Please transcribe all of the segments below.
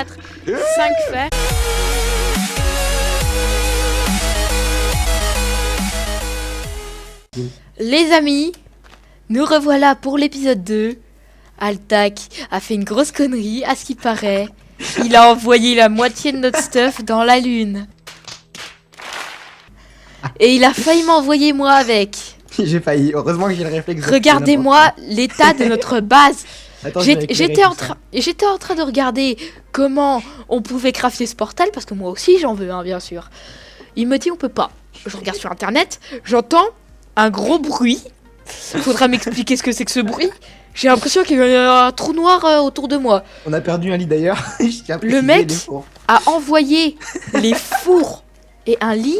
4, 5 fers. Les amis, nous revoilà pour l'épisode 2. Altac a fait une grosse connerie, à ce qui paraît. Il a envoyé la moitié de notre stuff dans la lune. Et il a failli m'envoyer moi avec. J'ai failli, heureusement que j'ai le réflexe. Regardez-moi l'état de notre base. Attends, J'étais en train de regarder comment on pouvait crafter ce portal, parce que moi aussi j'en veux un, bien sûr. Il me dit on peut pas. Je regarde sur internet, j'entends un gros bruit. Faudra m'expliquer ce que c'est que ce bruit. J'ai l'impression qu'il y a un trou noir autour de moi. On a perdu un lit d'ailleurs. Le mec a envoyé les fours et un lit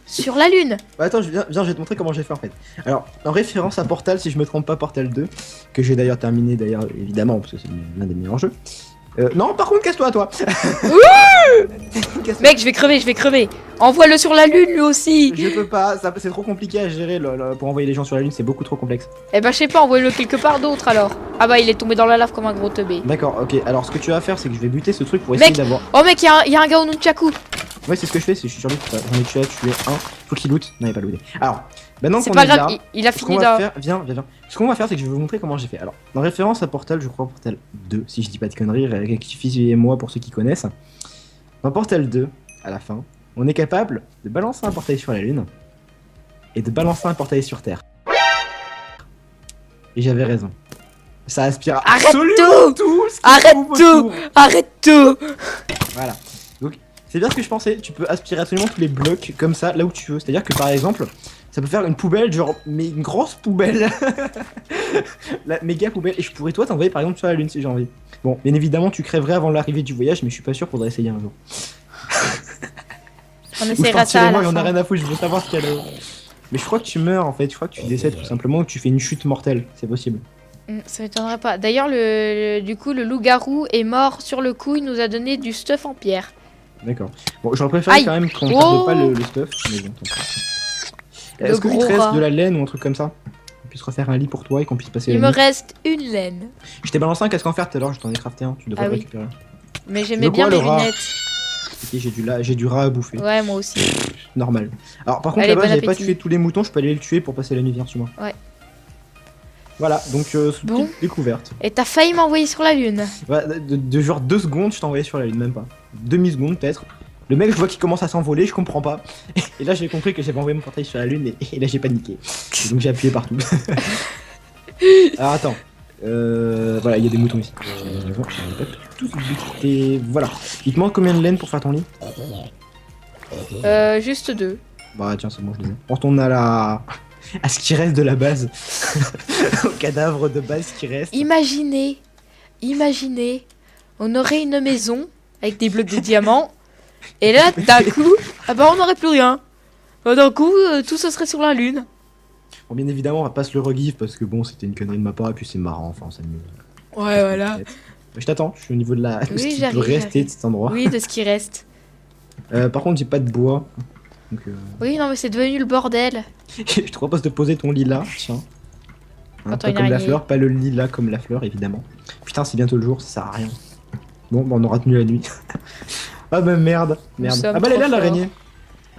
sur la lune. Bah attends, viens, je vais te montrer comment j'ai fait en fait. Alors, en référence à Portal, si je me trompe pas, Portal 2, que j'ai d'ailleurs terminé évidemment, parce que c'est l'un des meilleurs jeux. Non, par contre, casse-toi, toi. Mec, je vais crever. Envoie-le sur la lune, lui aussi. Je peux pas, c'est trop compliqué à gérer pour envoyer les gens sur la lune, c'est beaucoup trop complexe. Eh ben, je sais pas, envoie-le quelque part d'autre alors. Ah bah, il est tombé dans la lave comme un gros teubé. D'accord, ok. Alors, ce que tu vas faire, c'est que je vais buter ce truc pour essayer d'avoir. Oh mec, il y a un gars au Nunchaku. Ouais, c'est ce que je fais, je suis sur lui, j'en ai tué un. Faut qu'il loot. Non, il est pas looté. Alors, maintenant c'est qu'on pas est grave, là, il a fini dans. Viens. Ce qu'on va faire, c'est que je vais vous montrer comment j'ai fait. Alors, en référence à Portal, je crois Portal 2, si je dis pas de conneries, rectifiez-moi pour ceux qui connaissent. Dans Portal 2, à la fin, on est capable de balancer un portail sur la lune et de balancer un portail sur Terre. Et j'avais raison. Ça aspire absolument tout. Arrête tout. Voilà. Donc, c'est bien ce que je pensais. Tu peux aspirer absolument tous les blocs comme ça, là où tu veux. C'est-à-dire que par exemple, ça peut faire une poubelle, genre, mais une grosse poubelle. La méga poubelle. Et je pourrais toi t'envoyer par exemple sur la lune si j'ai envie. Bon, bien évidemment, tu crèverais avant l'arrivée du voyage, mais je suis pas sûr, faudrait essayer un jour. On essaiera ça à la fin. On a fin. rien à foutre, je veux savoir ce qu'il y a là. Mais je crois que tu meurs en fait, je crois que tu décèdes tout simplement, ou que tu fais une chute mortelle, c'est possible. Ça m'étonnerait pas. D'ailleurs, du coup, le loup-garou est mort sur le coup, il nous a donné du stuff en pierre. D'accord. Bon, j'aurais préféré quand même qu'on perde pas le stuff, mais bon, tant pis. Est-ce qu'il te reste de la laine ou un truc comme ça? On puisse refaire un lit pour toi et qu'on puisse passer la nuit. Il me reste une laine. Je t'ai balancé un casque en fer tout à l'heure, je t'en ai crafté un, tu devrais le récupérer. Mais j'aimais bien mes lunettes. Ok, j'ai du rat à bouffer. Ouais, moi aussi. Normal. Alors par contre là-bas, j'avais pas tué tous les moutons, je peux aller les tuer pour passer la nuit, viens sur moi. Ouais. Voilà, donc petite découverte. Et t'as failli m'envoyer sur la lune. Ouais, de genre 2 secondes, je t'ai envoyé sur la lune, même pas. Demi-seconde peut-être. Le mec, je vois qu'il commence à s'envoler, je comprends pas. Et là, j'ai compris que j'avais envoyé mon portail sur la lune et là, j'ai paniqué. Et donc, j'ai appuyé partout. Alors, attends. Voilà, il y a des moutons ici. Et voilà. Il te manque combien de laine pour faire ton lit? Juste 2. Bah, tiens, c'est bon, je les ai. Retourne à ce qui reste de la base. Au cadavre de base qui reste. Imaginez, on aurait une maison avec des blocs de diamants. Et là, d'un coup, ah bah on n'aurait plus rien. D'un coup, tout ce serait sur la lune. Bon, bien évidemment, on va pas se le regive parce que bon, c'était une connerie de ma part et puis c'est marrant, enfin, ça me. Ouais, voilà. Je t'attends, je suis au niveau de la. Oui, ce qui peut rester de cet endroit. Oui, de ce qui reste. Par contre, j'ai pas de bois. Donc, Oui, non, mais c'est devenu le bordel. Je te propose de poser ton lit là, tiens. Hein, pas une comme la araignée. fleur, pas le lit là comme la fleur, évidemment. Putain, c'est bientôt le jour, ça sert à rien. Bon, bah, on aura tenu la nuit. Ah bah merde. Ah bah elle est là l'araignée.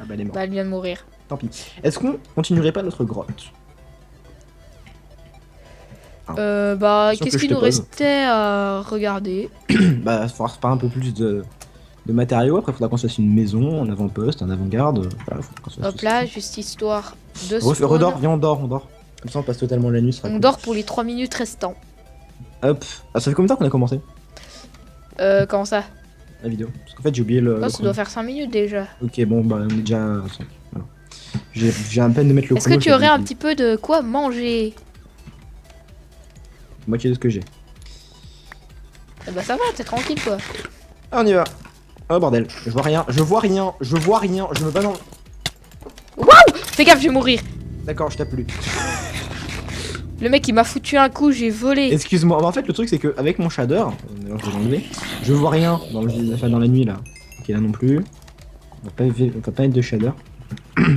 Ah bah elle est morte. Bah elle vient de mourir. Tant pis. Est-ce qu'on continuerait pas notre grotte? Bah qu'est-ce qu'il nous restait à regarder? Bah il faudra se faire un peu plus de matériaux. Après faudra qu'on se fasse une maison, un avant-poste, un avant-garde. Voilà, hop là, juste histoire de redors, viens on dort. Comme ça on passe totalement la nuit. On dort pour les 3 minutes restantes. Hop. Ah, ça fait combien de temps qu'on a commencé? Comment ça? La vidéo. Parce qu'en fait j'ai oublié le. Oh, ça doit faire 5 minutes déjà. Ok, bon bah on est déjà à 5. Voilà. J'ai à peine de mettre le chrono. Est-ce que tu aurais un petit peu de quoi manger? Moitié de ce que j'ai. Eh bah ça va, t'es tranquille quoi. Ah, on y va. Oh bordel, je vois rien, je me balance. Waouh! Fais gaffe, je vais mourir. D'accord, je tape plus. Le mec il m'a foutu un coup, j'ai volé. Excuse-moi, en fait le truc c'est que avec mon shader, d'ailleurs je vais l'enlever, je vois rien dans dans la nuit là. Ok là non plus. On va pas mettre de shader.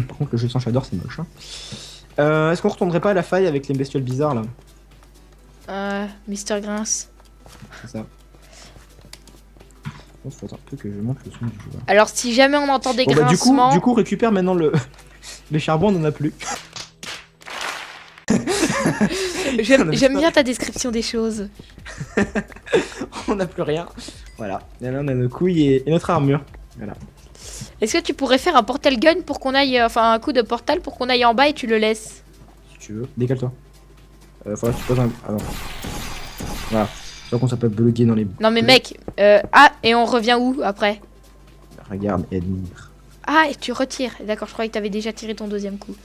Par contre le jeu sans shader c'est moche. Hein. Est-ce qu'on retournerait pas à la faille avec les bestioles bizarres là? Mister Grince. C'est ça. pense qu'il faut un peu que je monte le son du jeu. Alors, si jamais on entend des Bon, bah, grincements... du coup, récupère maintenant le... les charbons, on en a plus. J'aime bien ta description des choses. On n'a plus rien. Voilà. Et là, on a nos couilles et notre armure. Voilà. Est-ce que tu pourrais faire un portal gun pour qu'on aille... Enfin, un coup de portal pour qu'on aille en bas et tu le laisses? Si tu veux. Décale-toi. Faudra que tu poses un... Ah non. Voilà. Soit qu'on s'appelle bloqué dans les... Non mais mec, ah, et on revient où après? Regarde, et admire. Ah, et tu retires. D'accord, je croyais que t'avais déjà tiré ton deuxième coup.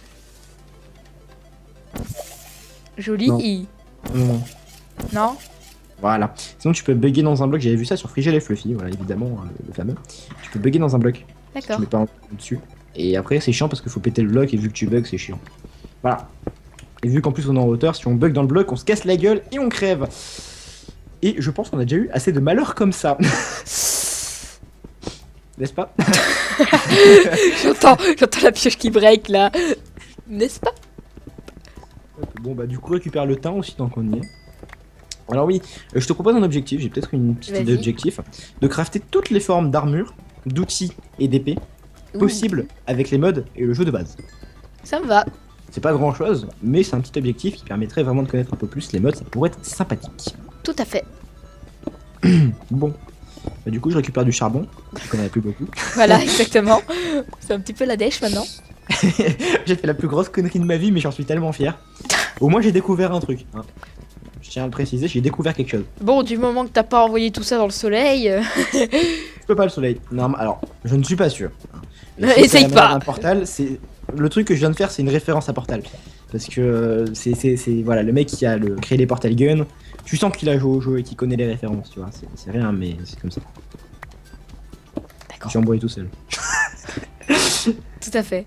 Joli. Non. Non. Non. Voilà. Sinon, tu peux bugger dans un bloc. J'avais vu ça sur Frigel et Fluffy. Voilà, évidemment, le fameux. Tu peux bugger dans un bloc. D'accord. Tu mets pas un dessus. Et après, c'est chiant parce qu'il faut péter le bloc. Et vu que tu bugs, c'est chiant. Voilà. Et vu qu'en plus on est en hauteur, si on bug dans le bloc, on se casse la gueule et on crève. Et je pense qu'on a déjà eu assez de malheur comme ça. N'est-ce pas? J'entends la pioche qui break là. N'est-ce pas? Bon bah du coup récupère le temps aussi tant qu'on y est. Alors oui, je te propose un objectif, j'ai peut-être une petite idée d'objectif. De crafter toutes les formes d'armure, d'outils et d'épées possibles avec les mods et le jeu de base. Ça me va. C'est pas grand chose, mais c'est un petit objectif qui permettrait vraiment de connaître un peu plus les mods, ça pourrait être sympathique. Tout à fait. Bon, bah, du coup je récupère du charbon, je connais plus beaucoup. Voilà, exactement. C'est un petit peu la dèche maintenant. J'ai fait la plus grosse connerie de ma vie, mais j'en suis tellement fier. Au moins j'ai découvert un truc. Hein. Je tiens à le préciser, j'ai découvert quelque chose. Bon, du moment que t'as pas envoyé tout ça dans le soleil... Je peux pas le soleil. Non, alors, je ne suis pas sûr. Essaye pas. Un Portal, c'est... Le truc que je viens de faire, c'est une référence à Portal. Parce que c'est voilà, le mec qui a créé les Portal Gun, tu sens qu'il a joué au jeu et qu'il connaît les références, tu vois. C'est rien, mais c'est comme ça. D'accord. Je suis embrouillé tout seul. Tout à fait.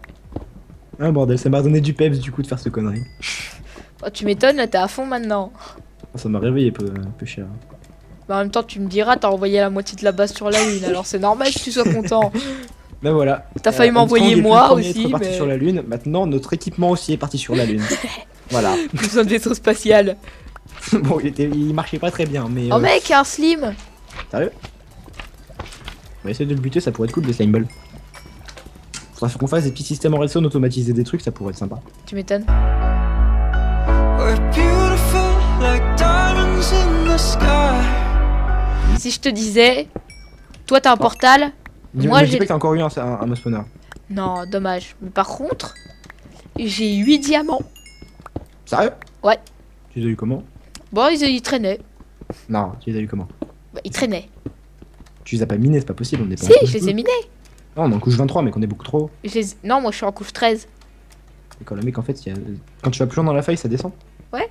Ah bordel, ça m'a donné du peps du coup de faire ce connerie. Oh, tu m'étonnes, là t'es à fond maintenant. Ça m'a réveillé un peu cher. Bah, en même temps, tu me diras, t'as envoyé la moitié de la base sur la lune, alors c'est normal que tu sois content. Ben voilà. T'as failli m'envoyer moi aussi, être parti mais... sur la lune. Maintenant, notre équipement aussi est parti sur la lune. Voilà. Plus besoin de vaisseau spatial. Bon, il marchait pas très bien, mais... Oh mec, un slim. Sérieux? On va essayer de le buter, ça pourrait être cool des slime balls. Faudra qu'on fasse des petits systèmes en redstone automatiser des trucs, ça pourrait être sympa. Tu m'étonnes. Si je te disais, toi t'as un portal, moi j'ai... pas que t'as encore eu un mouse spawner. Non, dommage. Mais par contre, j'ai 8 diamants. Sérieux? Ouais. Tu les as eu comment? Bon, ils traînaient. Non, tu les as eu comment? Bah, ils traînaient. Tu les as pas minés, c'est pas possible, on est pas Si, je les ai minés. Non, on est en couche 23, mais qu'on est beaucoup trop haut. Non, moi je suis en couche 13. Et quand le mec, en fait, quand tu vas plus loin dans la faille, ça descend? Ouais.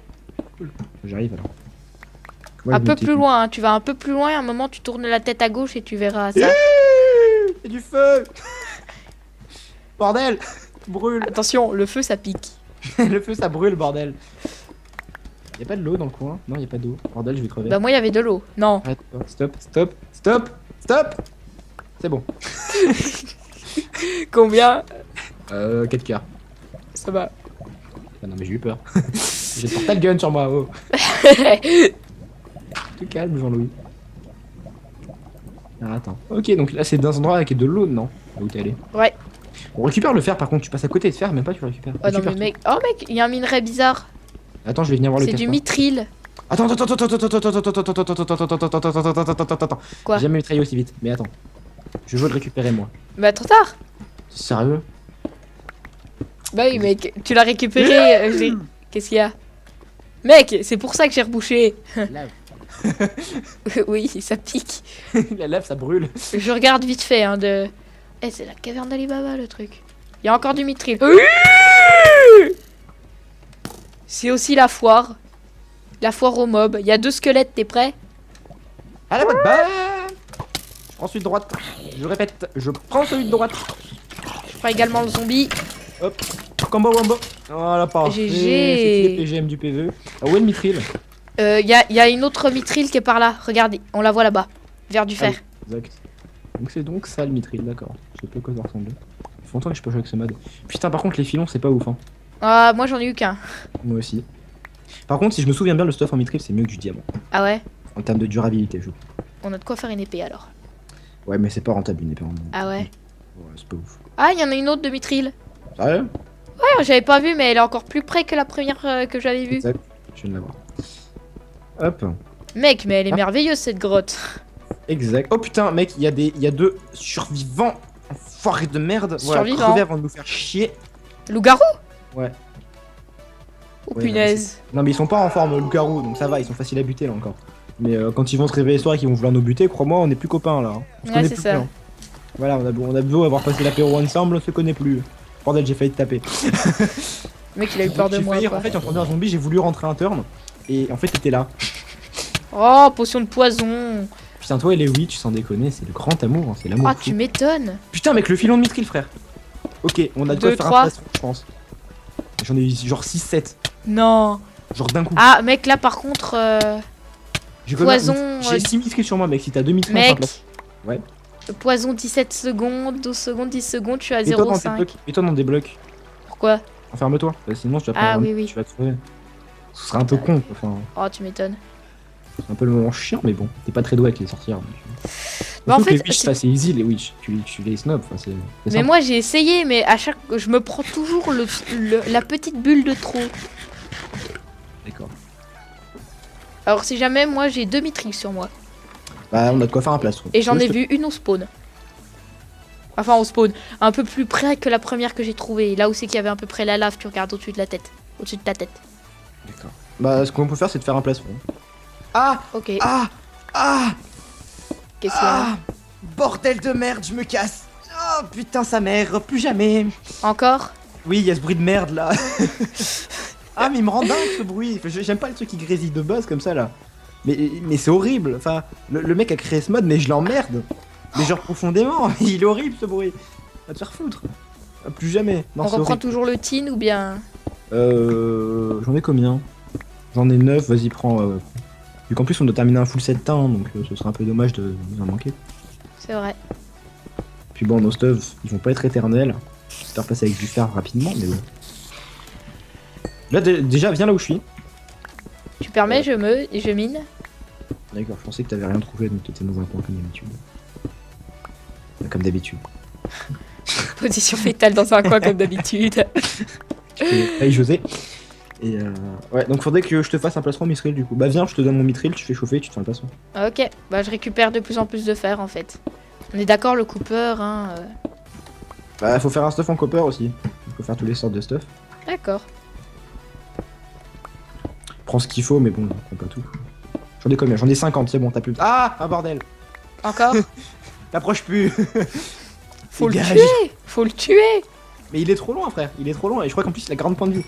Cool. J'arrive alors. Un peu plus loin, hein. Tu vas un peu plus loin et à un moment tu tournes la tête à gauche et tu verras ça. Et du feu. Bordel. Brûle. Attention, le feu ça pique. Le feu ça brûle, bordel. Y'a pas de l'eau dans le coin? Non, y'a pas d'eau. Bordel, je vais crever. Bah moi il y avait de l'eau. Non. Arrête, stop, stop, stop, stop. C'est bon. Combien? 4 cœurs. Ça va. Ah non mais j'ai eu peur. J'ai le portal gun sur moi, oh. Te calme Jean-Louis. Ah, attends. Ok, donc là c'est dans un endroit avec de l'eau, non? Là où t'es allé. Ouais. On récupère le fer par contre, tu passes à côté de fer, même pas tu le récupères. Oh non mais mec, oh mec, il y a un minerai bizarre. Attends, je vais venir voir le C'est du casse-toi. mithril. Attends. Quoi? J'ai jamais mitraillé aussi vite, mais attends. Je veux le récupérer moi. Bah trop tard. Sérieux? Bah oui mec, tu l'as récupéré. Qu'est-ce qu'il y a? Mec, c'est pour ça que j'ai rebouché. Lave. Oui, ça pique. La lave ça brûle. Je regarde vite fait hein de... Eh c'est la caverne d'Alibaba le truc. Il y a encore du mithril. C'est aussi la foire. La foire aux mobs. Il y a 2 squelettes, t'es prêt? À la bonne balle. Je prends celui de droite. Je répète, je prends celui de droite. Je prends également le zombie. Hop. Combo wombo. Voilà, pas. GG. C'est les PGM du PVE. Ah, où est le mithril? Y a une autre mithril qui est par là. Regardez, on la voit là-bas. Vers du fer. oui, exact. Donc c'est donc ça le mithril, d'accord. Je sais pas à quoi ça ressemble. Ça fait longtemps que je peux jouer avec ce mode. Putain, par contre, les filons, c'est pas ouf, hein. Ah, moi j'en ai eu qu'un. Moi aussi. Par contre, si je me souviens bien, le stuff en mithril, c'est mieux que du diamant. Ah ouais? En termes de durabilité, je trouve. On a de quoi faire une épée alors. Ouais, mais c'est pas rentable une épée en diamant. Ah ouais. Ouais, c'est pas ouf. Ah, il y en a une autre de mithril. Sérieux? Ouais, j'avais pas vu, mais elle est encore plus près que la première que j'avais vue. Exact. Je viens de la voir. Hop. Mec, mais elle est Ah. merveilleuse cette grotte. Exact. Oh putain, mec, il y a deux survivants. Enfoirés de merde. Voilà, Survivants. crever avant de nous faire chier. Loup-garou? Ouais. Oh Ouais, punaise. Non, mais ils sont pas en forme loup-garou, donc ça va, ils sont faciles à buter là encore. Mais quand ils vont se réveiller ce soir et qu'ils vont vouloir nous buter, crois-moi, on est plus copains là. Hein. On se Ouais, connaît c'est plus, ça. hein. Voilà, on a beau avoir passé l'apéro ensemble, on se connaît plus. Bordel, j'ai failli te taper. Le mec, il a eu peur de J'ai moi. failli, Quoi. en fait, entendre un zombie, j'ai voulu rentrer un turn. Et en fait, t'étais là. Oh, potion de poison. Putain, toi et les witch, sans déconner, c'est le grand amour, hein, c'est l'amour. Ah, fou. tu m'étonnes. Putain, mec, le filon de mithril, frère. Ok, on a de quoi Deux, faire trois. un plastron, je pense. J'en ai eu genre 6-7. Non. Genre d'un coup. Ah, mec, là par contre. J'ai combien poison, J'ai 6 mithril sur moi, mec. Si t'as 2 mithril, Mec. Ouais. Le poison 17 secondes, 12 secondes, 10 secondes, je suis à Mets-toi dans tes 0,5. blocs. Mets-toi dans des blocs. Pourquoi? Enferme-toi. Sinon, tu vas Ah, prendre oui, oui. tu vas te crever. Ce serait un peu con, quoi. Enfin, Oh, tu m'étonnes. c'est un peu le moment chiant, mais bon. T'es pas très doué avec les sorcières. Bah, en Surtout que fait, les witch, c'est- ça c'est easy, les witch. Tu les snobs. Enfin, c'est Mais simple. moi j'ai essayé, mais à chaque. Je me prends toujours la petite bulle de trop. D'accord. Alors si jamais, moi j'ai 2 mithril sur moi. Bah, on a de quoi faire un plastron. Et j'en ai Je te- vu une au spawn. Enfin au spawn. Un peu plus près que la première que j'ai trouvée. Là où c'est qu'il y avait à peu près la lave, tu regardes au-dessus de la tête. Au-dessus de ta tête. D'accord. Bah, ce qu'on peut faire, c'est de faire un plastron. Ah Ok. Ah Ah Qu'est-ce qu'il y a? Ah Bordel de merde, je me casse. Oh putain, sa mère, plus jamais. Encore? Oui, il y a ce bruit de merde là. Ah, mais il me rend dingue ce bruit. Enfin, j'aime pas le truc qui grésille de base comme ça là. Mais c'est horrible. Enfin, le mec a créé ce mode, mais je l'emmerde. Mais genre profondément. Il est horrible ce bruit. Va te faire foutre. Ah, plus jamais. Non, On c'est reprend horrible. toujours le tin ou bien. J'en ai combien? J'en ai 9, vas-y, prends. Vu qu'en plus on doit terminer un full set teint, donc ce serait un peu dommage de nous en manquer. C'est vrai. Puis bon, nos stuffs, ils vont pas être éternels. J'espère passer avec du fer rapidement, mais bon. Là, déjà, viens là où je suis. Tu permets, je mine. D'accord, je pensais que t'avais rien trouvé, donc t'étais dans un coin comme d'habitude. Comme d'habitude. Position fétale dans un coin comme d'habitude. Hey José. Et ouais, donc faudrait que je te fasse un plastron mithril du coup. Bah viens, je te donne mon mithril, tu fais chauffer, tu te fais un plastron. Ok, bah je récupère de plus en plus de fer en fait. On est d'accord, le Cooper, hein. Bah faut faire un stuff en copper aussi. Il faut faire toutes les sortes de stuff. D'accord. Prends ce qu'il faut, mais bon, prends pas tout. J'en ai combien? J'en ai 50, c'est bon, t'as plus. Ah, un bordel. Encore? T'approches plus. Faut le Dégage. tuer! Faut le tuer! Mais il est trop loin, frère. Il est trop loin et je crois qu'en plus il a grande point de vue.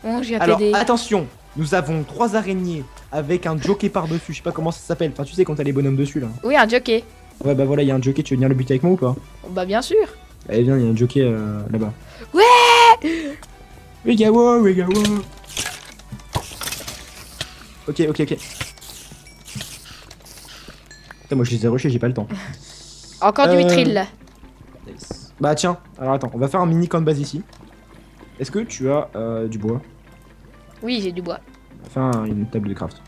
Bon, j'ai Alors t'aider. attention, nous avons 3 araignées avec un jockey par-dessus. Je sais pas comment ça s'appelle. Enfin, tu sais quand t'as les bonhommes dessus là. Oui, un jockey. Ouais, bah voilà, il y a un jockey. Tu veux venir le buter avec moi ou pas? Bah bien sûr. Allez, viens, il y a un jockey là-bas. Ouais! Wegawa, Wegawa. Ok. Putain, moi je les ai rushés, j'ai pas le temps. Encore du mithril là. Nice. Bah tiens, alors attends, on va faire un mini camp de base ici. Est-ce que tu as du bois? Oui, j'ai du bois. On va faire une table de craft.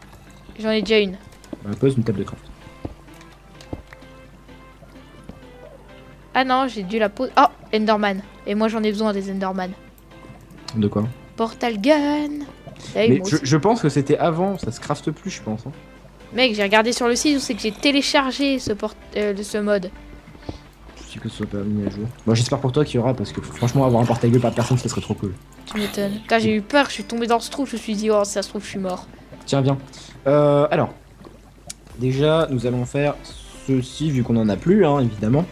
J'en ai déjà une. On va poser une table de craft. Ah non, j'ai dû la poser. Oh, Enderman. Et moi j'en ai besoin des Enderman. De quoi? Portal gun. Eh, Mais moi aussi. je pense que c'était avant, ça se crafte plus, je pense. Hein. Mec, j'ai regardé sur le site où c'est que j'ai téléchargé ce mode. Je sais que ce soit pas mis à jour. Bon, j'espère pour toi qu'il y aura, parce que franchement, avoir un portail gueule par personne, ça serait trop cool. Tu m'étonnes. Putain, j'ai eu peur, je suis tombé dans ce trou, je me suis dit, oh, si ça se trouve, je suis mort. Tiens, viens. Alors, déjà, nous allons faire ceci, vu qu'on en a plus, hein, évidemment.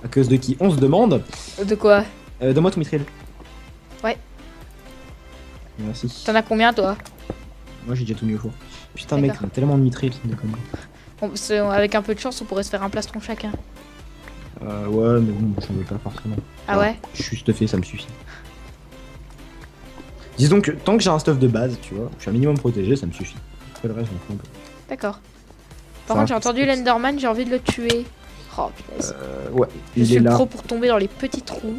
À cause de qui on se demande. De quoi? Donne-moi ton mithril. Ouais. Merci. T'en as combien, toi? Moi, j'ai déjà tout mis au four. Putain, mec, D'accord. on a tellement de mithril, c'est déconne. Avec un peu de chance, on pourrait se faire un plastron chacun. Ouais, mais bon, j'en veux pas forcément. Ah ouais? Je suis stuffé, ça me suffit. Disons que tant que j'ai un stuff de base, tu vois, je suis un minimum protégé, ça me suffit. Après le reste, je m'en fous un peu. D'accord. Par Enfin, contre, j'ai entendu l'Enderman, j'ai envie de le tuer. Oh, punaise. Ouais, Je il suis est là. pro pour tomber dans les petits trous.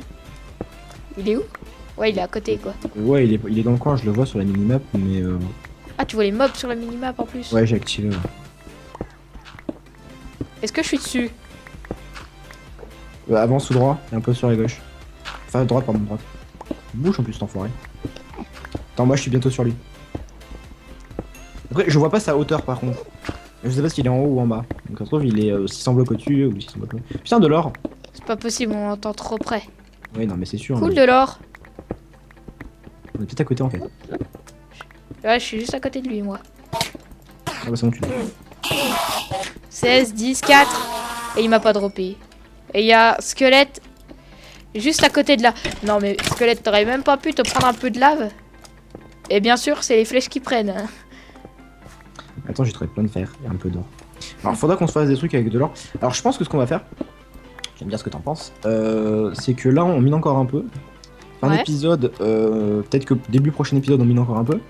Il est où? Ouais, il est à côté, quoi. Ouais, il est dans le coin, je le vois sur la minimap, mais Ah, tu vois les mobs sur la minimap en plus? ouais, j'ai activé. Ouais. Est-ce que je suis dessus? Avance tout droit et un peu sur la gauche. Enfin, droite, pardon, droite. Bouge en plus, cet enfoiré. Attends, moi je suis bientôt sur lui. Après, je vois pas sa hauteur par contre. Je sais pas s'il est en haut ou en bas. Donc, ça se trouve, il est 600 blocs au-dessus ou 600 blocs au-dessus. Putain, de l'or! C'est pas possible, on entend trop près. Oui, non, mais c'est sûr. Cool mais- de l'or. On est peut-être à côté en fait. Ouais, je suis juste à côté de lui, moi. Ah bah, c'est bon, tu l'as. 16, 10, 4. Et il m'a pas droppé. Et il y a squelette juste à côté de là. Non, mais squelette, t'aurais même pas pu te prendre un peu de lave? Et bien sûr, c'est les flèches qui prennent. Hein. Attends, j'ai trouvé plein de fer et un peu d'or. Alors, faudra qu'on se fasse des trucs avec de l'or. Alors, je pense que ce qu'on va faire, j'aime bien ce que t'en penses, c'est que là, on mine encore un peu. Un Ouais. épisode, peut-être que début prochain épisode, on mine encore un peu.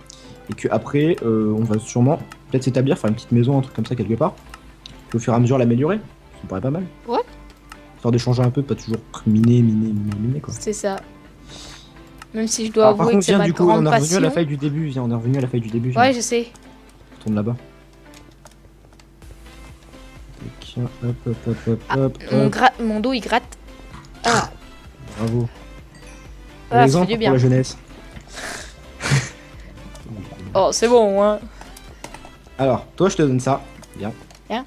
Et que après, on va sûrement peut-être s'établir, faire une petite maison, un truc comme ça quelque part. Puis au fur et à mesure l'améliorer. Ça me paraît pas mal. Ouais. Faire de changer un peu, pas toujours miner quoi. C'est ça. Même si je dois Alors, par avouer contre, que c'est viens, ma du coup, grande on est revenu passion. à la faille du début. Viens, on est revenu à la faille du début. Viens. Ouais, je sais. On retourne là-bas. Tac, hop, hop, hop, hop, Ah, hop, hop. Mon dos il gratte. Ah, Bravo. ah ça fait Exemple du pour bien. la jeunesse. Oh, c'est bon, hein. Alors, toi, je te donne ça. Viens. Viens.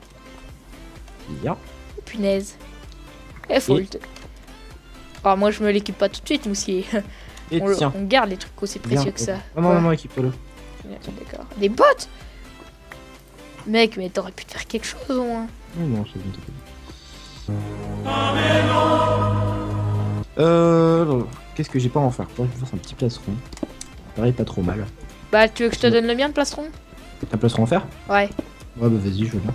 Viens. Oh, punaise. Eh, faute. Oh, moi je me l'équipe pas tout de suite, Moussier. Et On, tiens. on garde les trucs aussi Viens. précieux que ça. Non, non, Quoi non, non, équipe-le. D'accord. Des bottes. Mec, mais t'aurais pu te faire quelque chose au moins. Non, non, c'est bon, t'inquiète. Qu'est-ce que j'ai pas à en faire? Je vais faire un petit plastron. Pareil, pas trop mal. Bah, tu veux que je te donne le mien de plastron? T'as un plastron à faire? Ouais, Ouais, bah vas-y, je veux bien.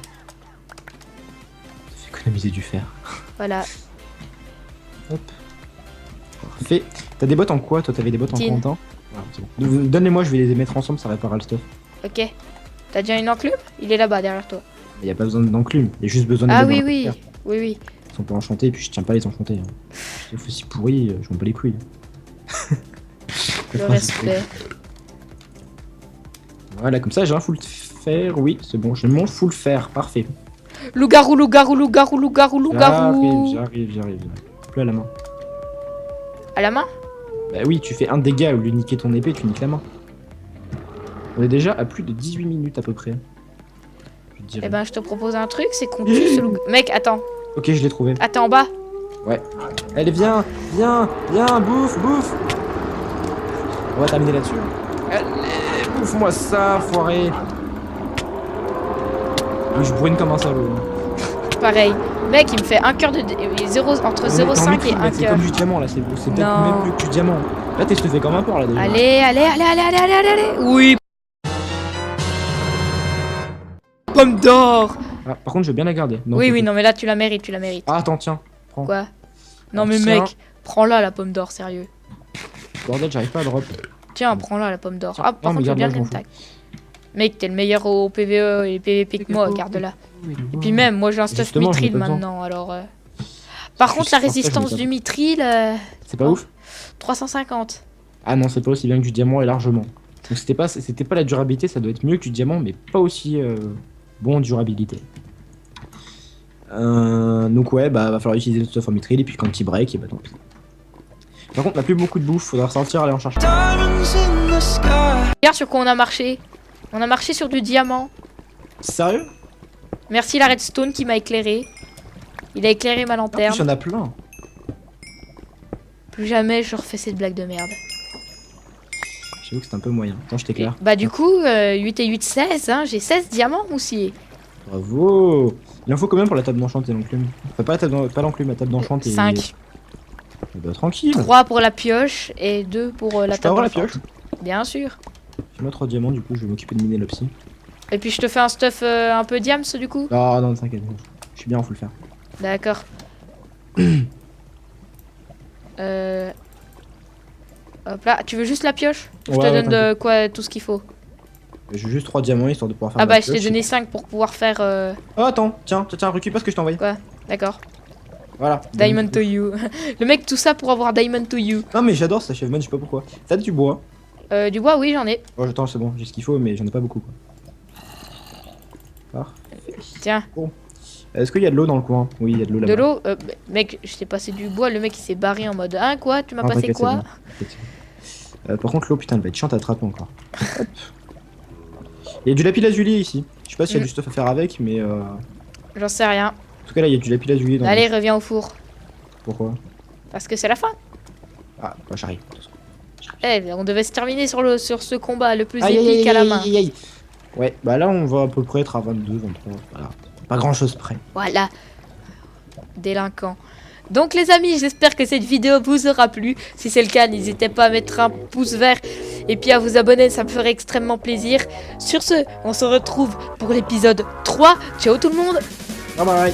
Ça fait économiser du fer. voilà. Hop. Parfait. T'as des bottes en quoi? Toi, t'avais des bottes en Tin. Corentin? Voilà, c'est bon. Donne-les-moi, je vais les mettre ensemble, ça réparera le stuff. Ok. T'as déjà une enclume? Il est là-bas derrière toi. Il y a pas besoin d'enclume, il y a juste besoin de Ah bottes oui, dans la oui. terre. Oui, oui. Ils sont pas enchantés, et puis je tiens pas à les enchanter. Hein. Sauf aussi pourri, je m'en bats les couilles. Le respect. Voilà, comme ça j'ai un full fer, oui, c'est bon, j'ai mon full fer, parfait. Loup-garou, loup-garou, loup-garou, loup-garou, loup-garou. J'arrive. Plus à la main. À la main? Bah oui, tu fais un dégât au lieu de niquer ton épée, tu niques la main. On est déjà à plus de 18 minutes à peu près. Je te dirais. Eh ben, je te propose un truc, c'est qu'on tue ce loup. Mec, attends. Ok, je l'ai trouvé. Attends en bas. Allez, viens, bouffe. On va terminer là-dessus. Allez, bouffe-moi ça, foiré. Oui, je brûle comme un salaud. Pareil. Mec, il me fait un cœur de. Entre 0,5 et 1 C'est cœur. comme du diamant là, c'est peut-être Non. même plus que du diamant. Là, t'es stuffé comme un porc là déjà. Allez. Oui. Pomme d'or. Ah, par contre, je veux bien la garder. Donc, Oui, ok. non, mais là, tu la mérites. Ah, attends, tiens. Prends. Quoi? Non, Ah, mais tiens. mec, prends-la la pomme d'or, sérieux. Bordel, j'arrive pas à drop. Tiens, prends-la la pomme d'or. Tiens. Ah, par Non, contre, mais je veux bien garde-la, le je m'en tag. Mec, t'es le meilleur au PVE et PVP que moi, garde-la. Et puis même, moi j'ai un stuff Justement, j'en ai mithril pas besoin. maintenant, alors... Par contre, la suis sûr, ça, résistance je l'ai du pas. mithril, C'est pas ouf? 350. Ah non, c'est pas aussi bien que du diamant et largement. Donc c'était pas la durabilité, ça doit être mieux que du diamant, mais pas aussi bon en durabilité. Donc ouais, bah va falloir utiliser le stuff en mithril et puis quand il break, et bah tant pis. Par contre, on a plus beaucoup de bouffe, faudra sortir, aller en chercher. Regarde sur quoi on a marché. On a marché sur du diamant. Sérieux? Merci la redstone qui m'a éclairé. Il a éclairé ma En plus, lanterne. il y en a plein. Plus jamais je refais cette blague de merde. J'avoue que c'est un peu moyen. Attends, je t'éclaire. Bah du coup, 8 et 8, 16, hein, j'ai 16 diamants aussi. Bravo! Il en faut combien pour la table d'enchant et l'enclume? Enfin, pas l'enclume, la table d'enchant et... 5. Bah tranquille! 3 pour la pioche et 2 pour la Je peux avoir la d'enchant. pioche? Bien sûr. J'ai 3 diamants, du coup, je vais m'occuper de miner l'opsie. Et puis je te fais un stuff un peu diams du coup. Ah non, t'inquiète, je suis bien en full fer. D'accord. Hop là, tu veux juste la pioche? Je Ouais, te ouais, donne de t'inquiète. quoi tout ce qu'il faut. J'ai juste 3 diamants histoire de pouvoir faire Ah la bah je t'ai pioche. donné 5 pour pouvoir faire... Oh attends, tiens, récupère ce que je t'ai envoyé. D'accord. Voilà. Diamond to you. Le mec tout ça pour avoir Diamond to you. Non mais j'adore ça, Chefman, je sais pas pourquoi. T'as du bois? Du bois oui j'en ai. Oh attends, c'est bon, j'ai ce qu'il faut, mais j'en ai pas beaucoup quoi. Parfait. Tiens. Est-ce qu'il y a de l'eau dans le coin? Oui, il y a de l'eau De là-bas. l'eau mec, je t'ai passé du bois, le mec il s'est barré en mode hein quoi, tu m'as Non, passé t'inquiète, quoi? c'est bon. T'inquiète. Par contre, l'eau, putain, elle va être chiante à attraper encore. Hop. Il y a du lapis lazuli ici. Je sais pas s'il y a du stuff à faire avec, mais en J'en sais rien. tout cas là, il y a du lapis lazuli dans Allez, reviens au four. Pourquoi? Parce que c'est la fin. Ah, bah, j'arrive. Eh, on devait se terminer sur ce combat le plus Aïe, aïe, épique aïe, à la aïe, main. aïe, aïe. Ouais, bah là, on va à peu près être à 22, 23. Voilà. Pas grand chose près. Voilà. Délinquant. Donc les amis, j'espère que cette vidéo vous aura plu. Si c'est le cas, n'hésitez pas à mettre un pouce vert et puis à vous abonner, ça me ferait extrêmement plaisir. Sur ce, on se retrouve pour l'épisode 3. Ciao tout le monde! Bye bye.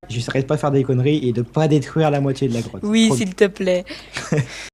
J'essaierai de pas faire des conneries et de pas détruire la moitié de la grotte. Oui, Promis. s'il te plaît.